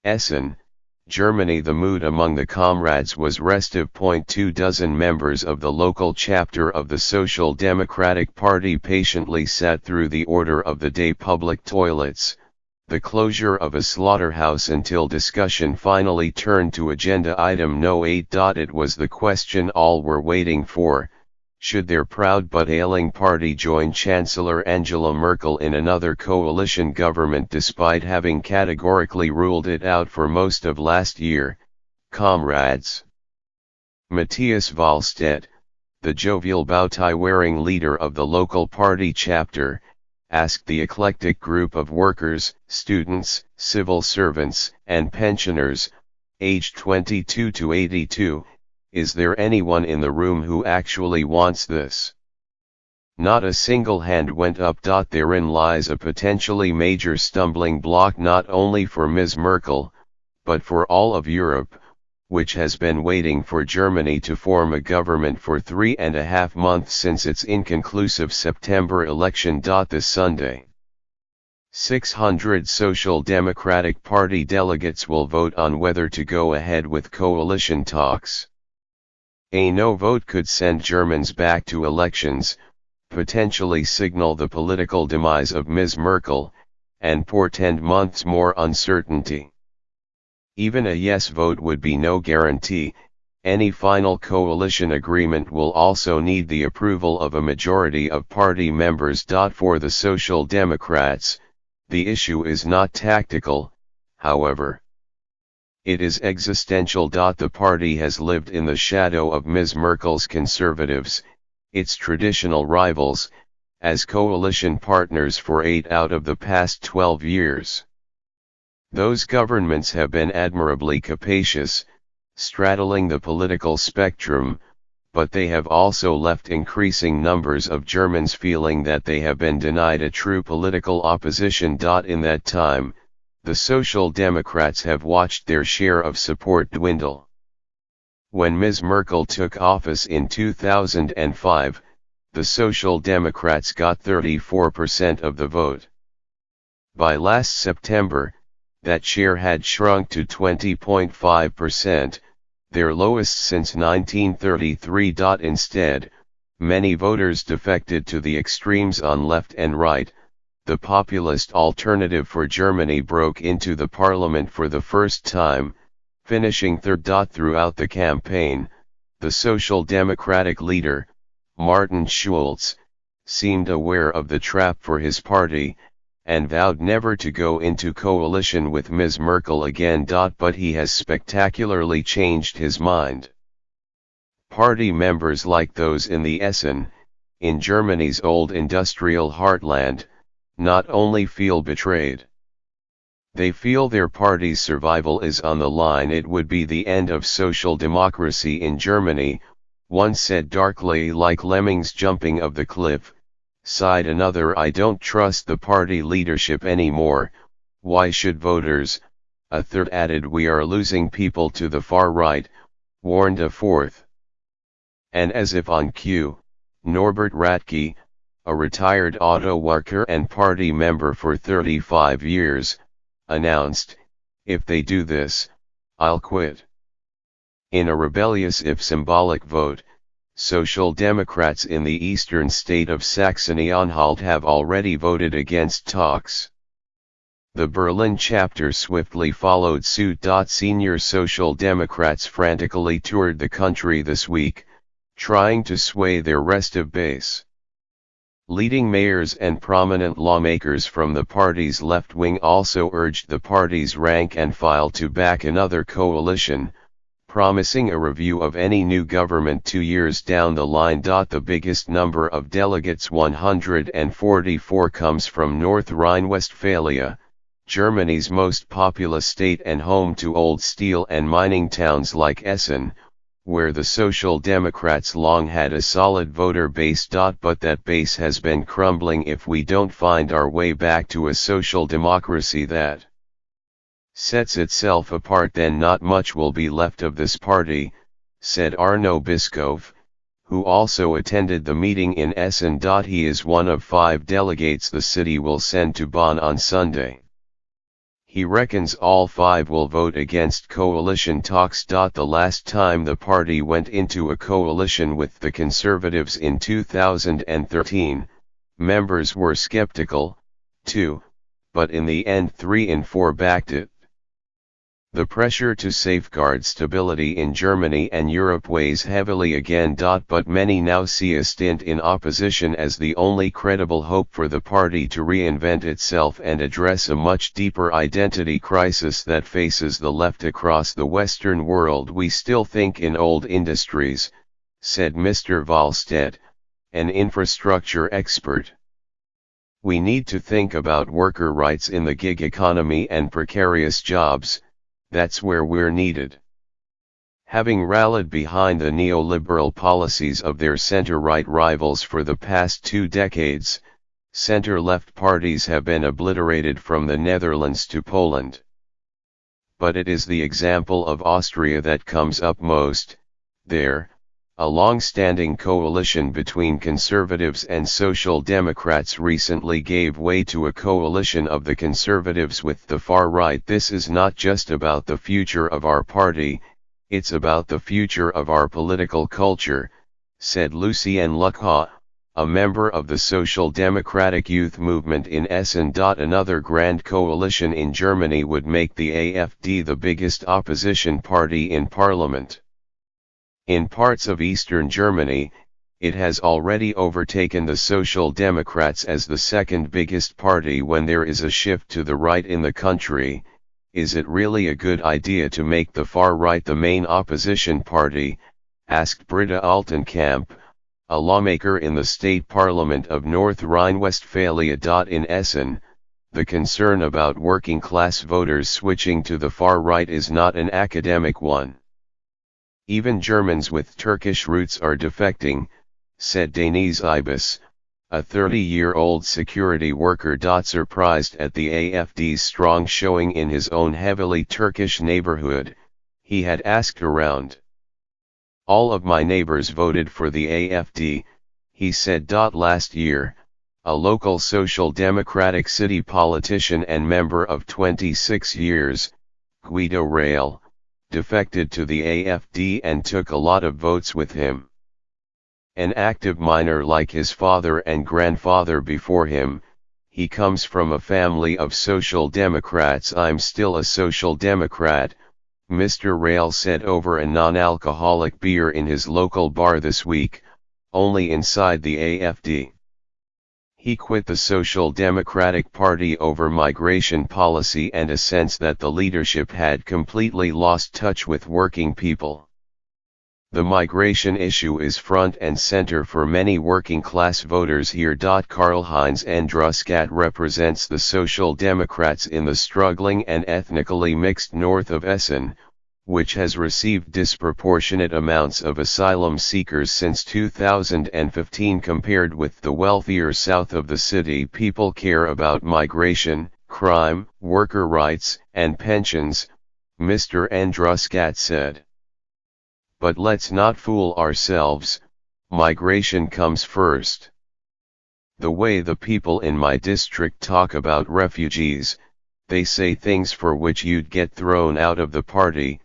Essen, Germany. The mood among the comrades was restive. 2 members of the local chapter of the Social Democratic Party patiently sat through the order of the day public toilets, the closure of a slaughterhouse, until discussion finally turned to agenda item no. 8. It was the question all were waiting for: should their proud but ailing party join Chancellor Angela Merkel in another coalition government despite having categorically ruled it out for most of last year? Comrades. Matthias Wallstedt, the jovial bow-tie-wearing leader of the local party chapter, asked the eclectic group of workers, students, civil servants, and pensioners, aged 22 to 82, "Is there anyone in the room who actually wants this?" Not a single hand went up. Therein lies a potentially major stumbling block not only for Ms. Merkel, but for all of Europe, which has been waiting for Germany to form a government for 3.5 months since its inconclusive September election. This Sunday, 600 Social Democratic Party delegates will vote on whether to go ahead with coalition talks. A no vote could send Germans back to elections, potentially signal the political demise of Ms. Merkel, and portend months more uncertainty. Even a yes vote would be no guarantee. Any final coalition agreement will also need the approval of a majority of party members. For the Social Democrats, the issue is not tactical, however. It is existential. The party has lived in the shadow of Ms. Merkel's conservatives, its traditional rivals, as coalition partners for 8 out of the past 12 years. Those governments have been admirably capacious, straddling the political spectrum, but they have also left increasing numbers of Germans feeling that they have been denied a true political opposition. In that time, the Social Democrats have watched their share of support dwindle. When Ms. Merkel took office in 2005, the Social Democrats got 34% of the vote. By last September, that share had shrunk to 20.5%, their lowest since 1933. Instead, many voters defected to the extremes on left and right. The populist Alternative for Germany broke into the parliament for the first time, finishing third. Throughout the campaign, the Social Democratic leader, Martin Schulz, seemed aware of the trap for his party, and vowed never to go into coalition with Ms. Merkel again. But he has spectacularly changed his mind. Party members like those in the Essen, in Germany's old industrial heartland, not only feel betrayed. They feel their party's survival is on the line. "It would be the end of social democracy in Germany," one said darkly. "Like lemmings jumping off the cliff," sighed another. "I don't trust the party leadership anymore. Why should voters?" a third added. "We are losing people to the far right," warned a fourth. And as if on cue, Norbert Ratke, a retired auto worker and party member for 35 years, announced, "If they do this, I'll quit." In a rebellious if symbolic vote, Social Democrats in the eastern state of Saxony-Anhalt have already voted against talks. The Berlin chapter swiftly followed suit. Senior Social Democrats frantically toured the country this week, trying to sway their restive base. Leading mayors and prominent lawmakers from the party's left wing also urged the party's rank and file to back another coalition, promising a review of any new government 2 years down the line. The biggest number of delegates, 144, comes from North Rhine-Westphalia, Germany's most populous state and home to old steel and mining towns like Essen, where the Social Democrats long had a solid voter base. But that base has been crumbling. "If we don't find our way back to a social democracy that sets itself apart, then not much will be left of this party," said Arno Bischoff, who also attended the meeting in Essen. He is one of 5 delegates the city will send to Bonn on Sunday. He reckons all five will vote against coalition talks. The last time the party went into a coalition with the Conservatives in 2013, members were skeptical, too, but in the end 3 in 4 backed it. The pressure to safeguard stability in Germany and Europe weighs heavily again. But many now see a stint in opposition as the only credible hope for the party to reinvent itself and address a much deeper identity crisis that faces the left across the Western world. We still think in old industries, said Mr. Wallstedt, an infrastructure expert. We need to think about worker rights in the gig economy and precarious jobs. That's where we're needed. Having rallied behind the neoliberal policies of their center-right rivals for the past 2 decades, center-left parties have been obliterated from the Netherlands to Poland. But it is the example of Austria that comes up most. There, a long-standing coalition between conservatives and social democrats recently gave way to a coalition of the conservatives with the far right. This is not just about the future of our party, it's about the future of our political culture, said Lucien Lucas, a member of the Social Democratic Youth Movement in Essen. Another grand coalition in Germany would make the AfD the biggest opposition party in parliament. In parts of eastern Germany, it has already overtaken the Social Democrats as the second biggest party. When there is a shift to the right in the country, is it really a good idea to make the far right the main opposition party? Asked Britta Altenkamp, a lawmaker in the state parliament of North Rhine-Westphalia. In Essen, the concern about working-class voters switching to the far right is not an academic one. Even Germans with Turkish roots are defecting, said Deniz Ibis, a 30-year-old security worker. Surprised at the AfD's strong showing in his own heavily Turkish neighborhood, he had asked around. All of my neighbors voted for the AfD, he said. Last year, a local Social Democratic city politician and member of 26 years, Guido Rail, defected to the AfD and took a lot of votes with him. An active miner like his father and grandfather before him, he comes from a family of social democrats. I'm still a social democrat, Mr. Rail said over a non-alcoholic beer in his local bar this week, only inside the AfD. He quit the Social Democratic Party over migration policy and a sense that the leadership had completely lost touch with working people. The migration issue is front and center for many working-class voters here. Karl-Heinz Andruskat represents the Social Democrats in the struggling and ethnically mixed north of Essen, which has received disproportionate amounts of asylum seekers since 2015 compared with the wealthier south of the city. People care about migration, crime, worker rights, and pensions, Mr. Andruskat said. But let's not fool ourselves, migration comes first. The way the people in my district talk about refugees, they say things for which you'd get thrown out of the party,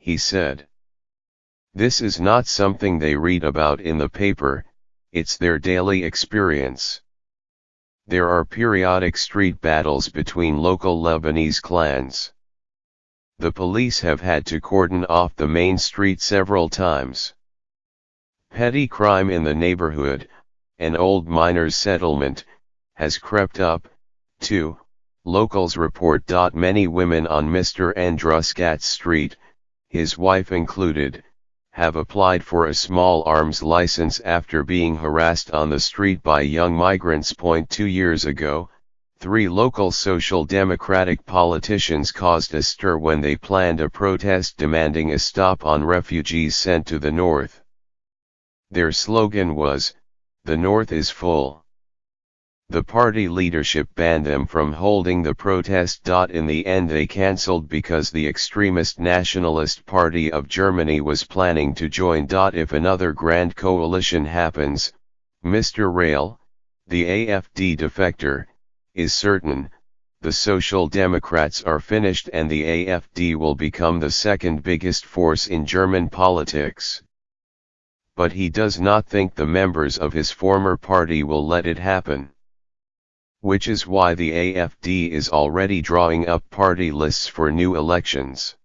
he said. This is not something they read about in the paper, it's their daily experience. There are periodic street battles between local Lebanese clans. The police have had to cordon off the main street several times. Petty crime in the neighborhood, an old miners' settlement, has crept up, too, locals report. Many women on Mr. Andruskat's street, his wife included, have applied for a small arms license after being harassed on the street by young migrants. 2 years ago, 3 local Social Democratic politicians caused a stir when they planned a protest demanding a stop on refugees sent to the north. Their slogan was, "The North is full." The party leadership banned them from holding the protest. In the end they cancelled because the extremist Nationalist Party of Germany was planning to join. If another grand coalition happens, Mr. Rail, the AfD defector, is certain, the Social Democrats are finished and the AfD will become the second biggest force in German politics. But he does not think the members of his former party will let it happen. Which is why the AfD is already drawing up party lists for new elections.